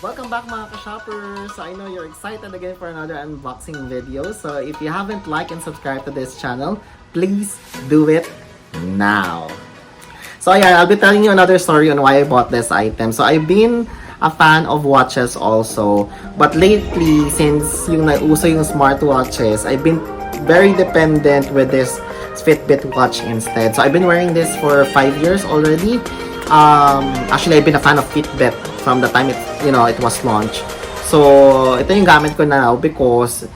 Welcome back mga ka-shoppers! So I know you're excited again for another unboxing video. So if you haven't liked and subscribed to this channel, please do it now. So yeah, I'll be telling you another story on why I bought this item. So I've been a fan of watches also. But lately, since yung nauso yung smartwatches, I've been very dependent with this Fitbit watch instead. So I've been wearing this for 5 years already. Actually, I've been a fan of Fitbit from the time it was launched. So, ito yung gamit ko now because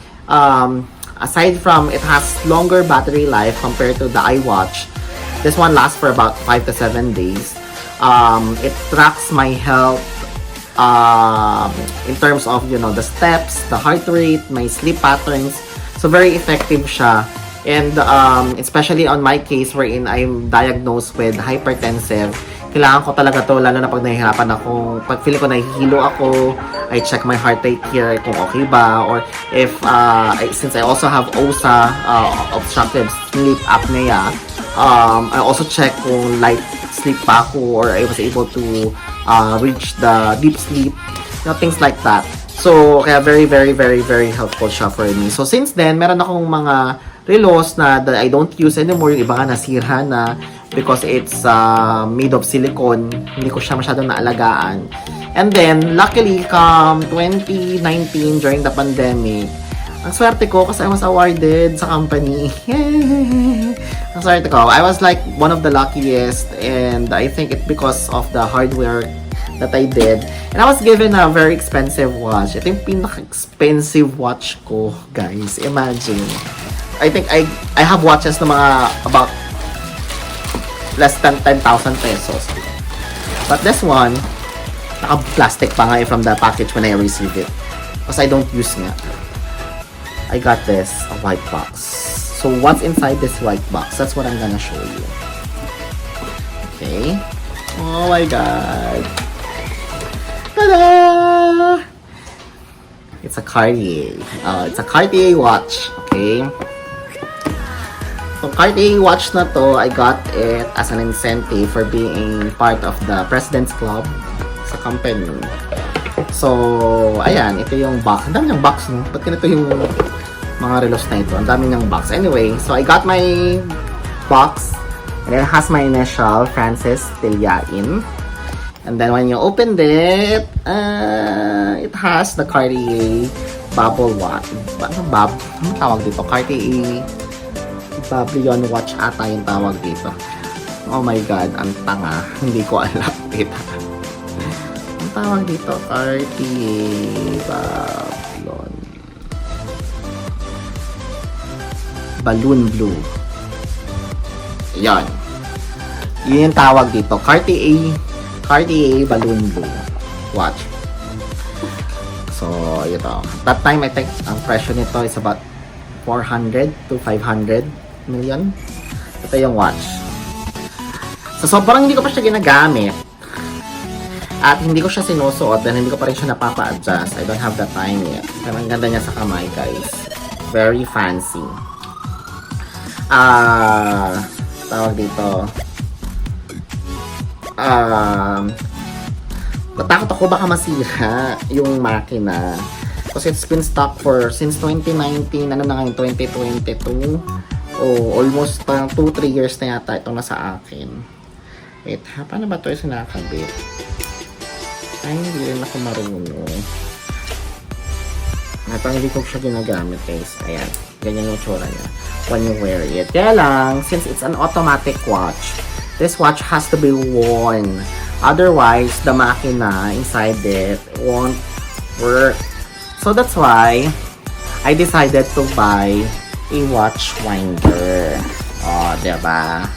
aside from it has longer battery life compared to the iWatch, this one lasts for about 5 to 7 days. It tracks my health in terms of, the steps, the heart rate, my sleep patterns. So, very effective siya. And especially on my case wherein I'm diagnosed with hypertensive, kailangan ko talaga to, lalo na pag nahihirapan ako, pag feeling ko nahihilo ako, I check my heart rate here kung okay ba, or if since I also have OSA, obstructive sleep apnea, I also check kung light sleep pa ako, or I was able to reach the deep sleep, things like that. So kaya very very very very helpful siya for me. So since then, meron akong mga relos na that I don't use anymore. Yung iba nga nasira na because it's made of silicone. Hindi ko siya masyadong naalagaan. And then, luckily, come 2019, during the pandemic, ang swerte ko kasi I was awarded sa company. Ang swerte ko. I was like one of the luckiest, and I think it's because of the hard work that I did. And I was given a very expensive watch. Ito yung pinaka-expensive watch ko, guys. Imagine. I think I have watches na mga about less than 10,000 pesos. But this one, naka-plastic pa nga from the package when I received it. Because I don't use nga. I got this, a white box. So what's inside this white box? That's what I'm gonna show you. Okay. Oh my god. Ta-da! It's a Cartier. It's a Cartier watch. Okay. So, Cartier watch na to, I got it as an incentive for being part of the President's Club sa company. So, ayan, ito yung box. Ang dami ng box, no? Ba't ganito yung mga relos na ito? Ang dami ng box. Anyway, so I got my box, and it has my initial, Francis Tillain. And then when you opened it, it has the Cartier bubble watch. Ano tawag dito? Cartier Babylon watch ata yung tawag dito. Oh my god, ang tanga. Hindi ko alam dito. Ang tawag dito, Cartier Babylon. Balloon Blue. Yan. Yun yung tawag dito. Cartier Balloon Blue watch. So, ito. That time, I think, ang presyo nito is about 400 to 500 million. Ito yung watch. So, sobrang hindi ko pa siya ginagamit. At hindi ko siya sinusuot dahil hindi ko pa rin siya napapa-adjust. I don't have the time yet. Pero ang ganda niya sa kamay, guys. Very fancy. Tawag dito. Natakot ako baka masira yung makina. Kasi it's been stock for since 2019, ano na ngayon, 2022. Almost 2-3 years na yata itong nasa akin. Wait, paano ba ito yung sinakabit? Ay, hindi rin ako marunong. Hindi ko siya ginagamit, guys. Ayan, ganyan yung tsura niya when you wear it. Kaya lang, since it's an automatic watch, this watch has to be worn. Otherwise, the makina inside it won't work. So that's why I decided to buy a watch winder. Diba?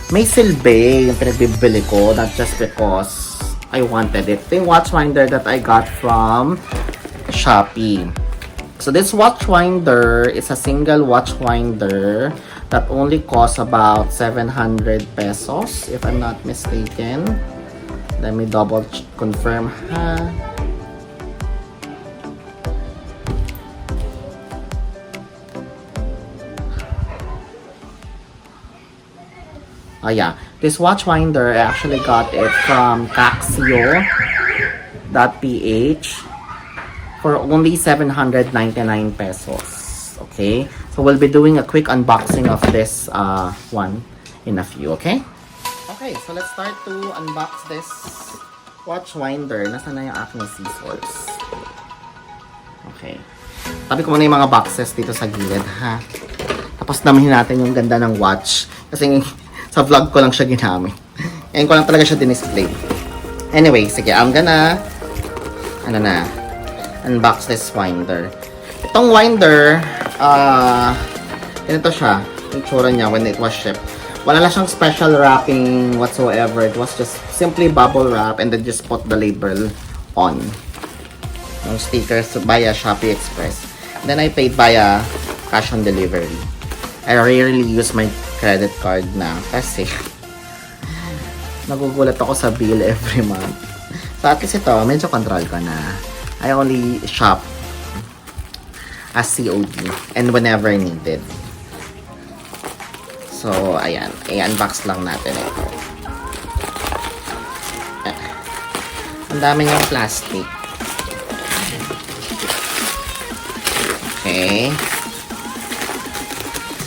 May silbi yung pinagbibili ko, not just because I wanted it. Ito yung watch winder that I got from Shopee. So this watch winder is a single watch winder that only costs about 700 pesos, if I'm not mistaken. Let me double confirm, ha? Oh yeah, this watch winder, I actually got it from Casio. for only 799 pesos. Okay? So we'll be doing a quick unboxing of this one in a few, okay? Okay, so let's start to unbox this watch winder. Nasaan na yung aking scissors? Okay. Tabi ko muna yung mga boxes dito sa gilid, ha? Tapos damihin natin yung ganda ng watch. Kasi sa vlog ko lang siya ginamit. Ngayon ko lang talaga siya dinisplay. Anyway, sige, I'm gonna unbox this winder. Itong winder, ganito siya, yung tsura niya when it was shipped. Wala na siyang special wrapping whatsoever. It was just simply bubble wrap and then just put the label on. Yung stickers via Shopee Express. Then I paid via cash on delivery. I rarely use my credit card na kasi nagugulat ako sa bill every month. So at least ito, medyo control ko na. I only shop as COD and whenever needed. So, ayan. I-unbox lang natin ito. Ang dami niyang plastic. Okay.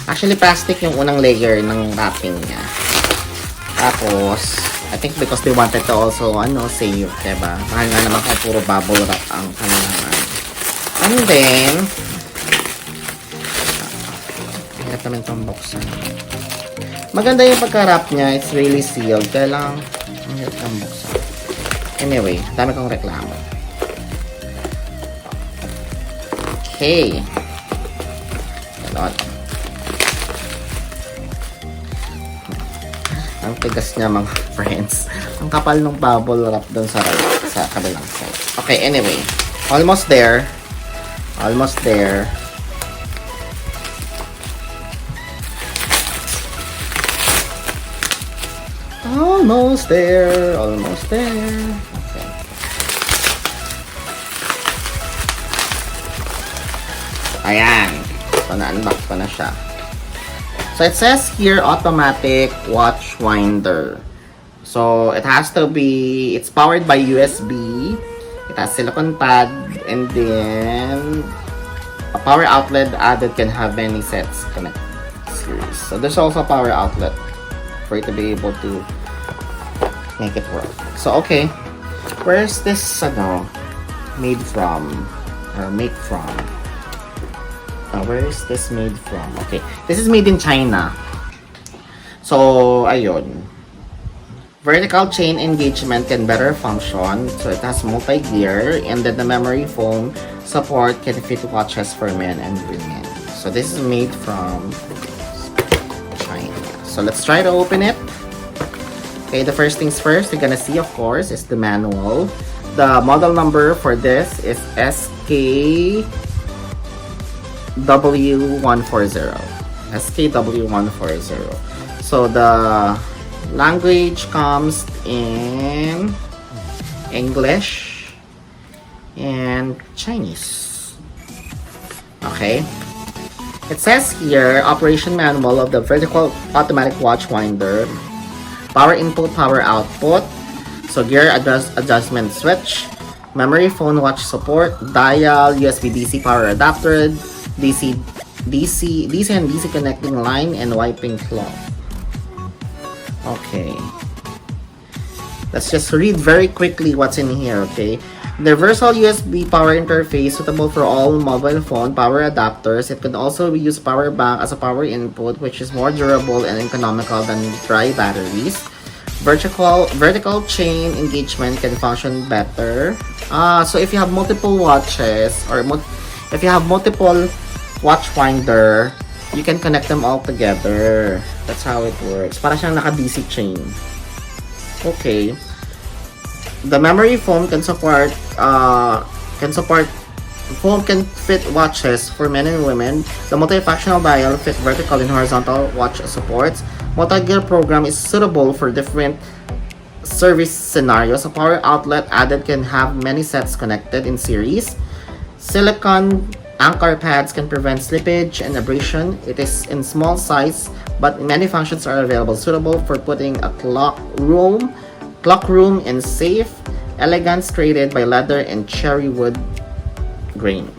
Actually, plastic yung unang layer ng wrapping niya. Tapos, I think because they wanted to also, save, diba? Mahal nga naman kung puro bubble wrap ang kanilang. And then, hirap naman itong buksan. Maganda yung pagka-wrap niya. It's really sealed. Kaya lang, hirap itong buksan. Anyway, dami kong reklamo. Okay. Ganon. Ang tigas niya mga friends. Ang kapal ng bubble wrap doon sa kabilang side. Okay, anyway. Almost there. Almost there. Almost there. Almost there. Okay. Ayan. So, na-unbox ko na siya. So, it says here, automatic watch winder. So, it has to be, it's powered by USB. It has silicone pad. And then, a power outlet added can have many sets connected. So, there's also a power outlet for you to be able to make it work. So, okay. Where's this, made from? Or make from? Where is this made from? Okay. This is made in China. So, ayun. Vertical chain engagement can better function. So, it has multi-gear. And then the memory foam support can fit watches for men and women. So, this is made from China. So, let's try to open it. Okay, the first things first, you're gonna see, of course, is the manual. The model number for this is SKW140. SKW140. So the language comes in English and Chinese. Okay. It says here, operation manual of the vertical automatic watch winder. Power input, power output. So gear adjustment switch. Memory phone watch support. Dial, USB DC power adapter. DC and DC connecting line and wiping cloth. Okay. Let's just read very quickly what's in here, okay? Universal USB power interface suitable for all mobile phone power adapters. It could also use power bank as a power input, which is more durable and economical than dry batteries. Vertical chain engagement can function better. So if you have multiple watches or if you have multiple watch winder, you can connect them all together. That's how it works. Para siyang naka-DC chain. Okay. The memory foam can support foam can fit watches for men and women. The multifunctional dial fit vertical and horizontal watch supports. Multi-gear program is suitable for different service scenarios. A power outlet added can have many sets connected in series. Silicone anchor pads can prevent slippage and abrasion. It is in small size, but many functions are available, suitable for putting a clock room in safe. Elegance created by leather and cherry wood grain.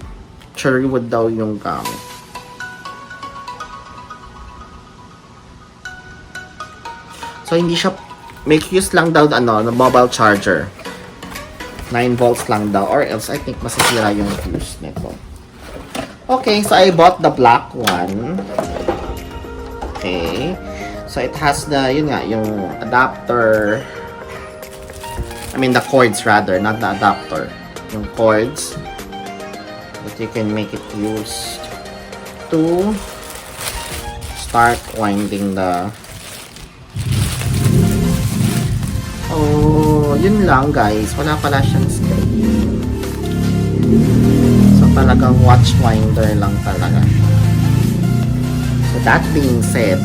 Cherry wood daw yung gamit. So, hindi siya, make use lang daw, ng mobile charger. 9 volts lang daw, or else I think masisira yung fuse nito. Okay, so I bought the black one. Okay. So, it has the, yun nga, yung adapter. I mean, the cords rather, not the adapter. Yung cords that you can make it used to start winding the... Oh, yun lang guys. Wala pala siyang screen. So, talagang watch winder lang talaga siya. So, that being said,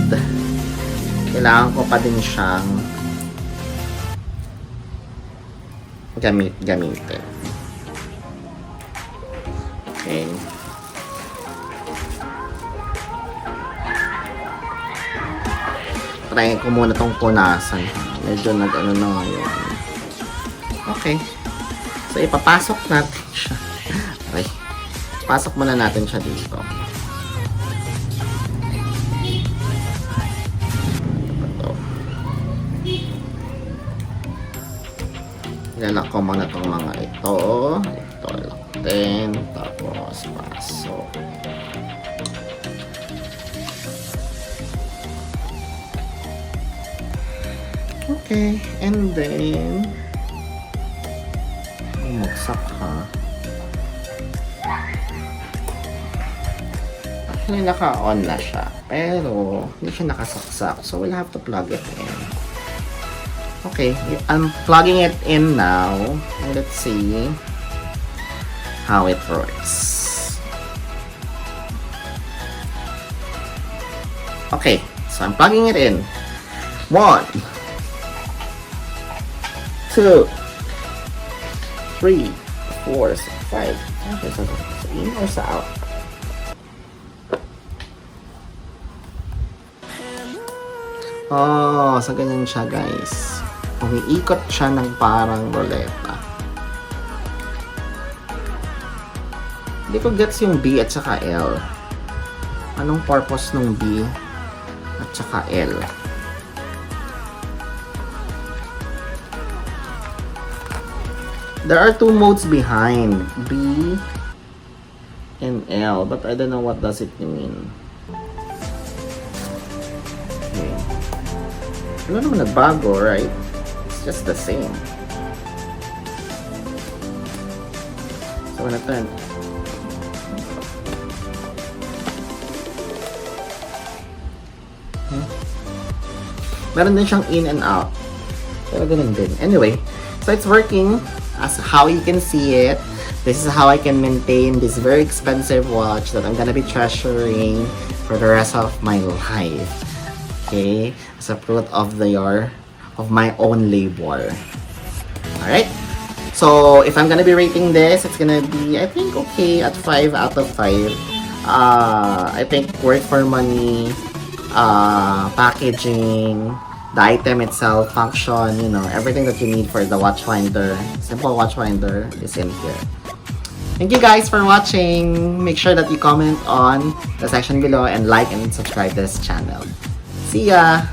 kailangan ko pa din siyang gamitin. Okay. Try ko muna tong punasan. Medyo nag-ano na ngayon. Okay. So, ipapasok natin siya. Okay. Pasok muna natin siya dito. Ito. Ilalak ko muna itong mga ito. Ito, lock din. Tapos, pasok. Okay, and then bumagsak ha. Actually, naka-on na siya. Pero, hindi siya nakasaksak. So, we'll have to plug it in. Okay, I'm plugging it in now. Let's see how it works. Okay, so I'm plugging it in. 1, 2, 3, 4, 5. Okay, so in or sa out? Oh, so ganyan siya guys. Umiikot siya ng parang ruleta. Hindi ko gets yung B at saka L. Anong purpose ng B at saka L? There are 2 modes behind, B and L, but I don't know what does it mean. Okay. Ano naman nagbago, right? It's just the same. So when I turn, meron din siyang in and out. Pero ganun din. Anyway, so it's working. As how you can see it, this is how I can maintain this very expensive watch that I'm gonna be treasuring for the rest of my life. Okay, as a fruit of my own labor. Alright, so if I'm gonna be rating this, it's gonna be, I think, okay at 5 out of 5. I think worth for money, packaging, the item itself, function, you know, everything that you need for the watch finder, simple watch finder is in here. Thank you guys for watching. Make sure that you comment on the section below and like and subscribe this channel. See ya!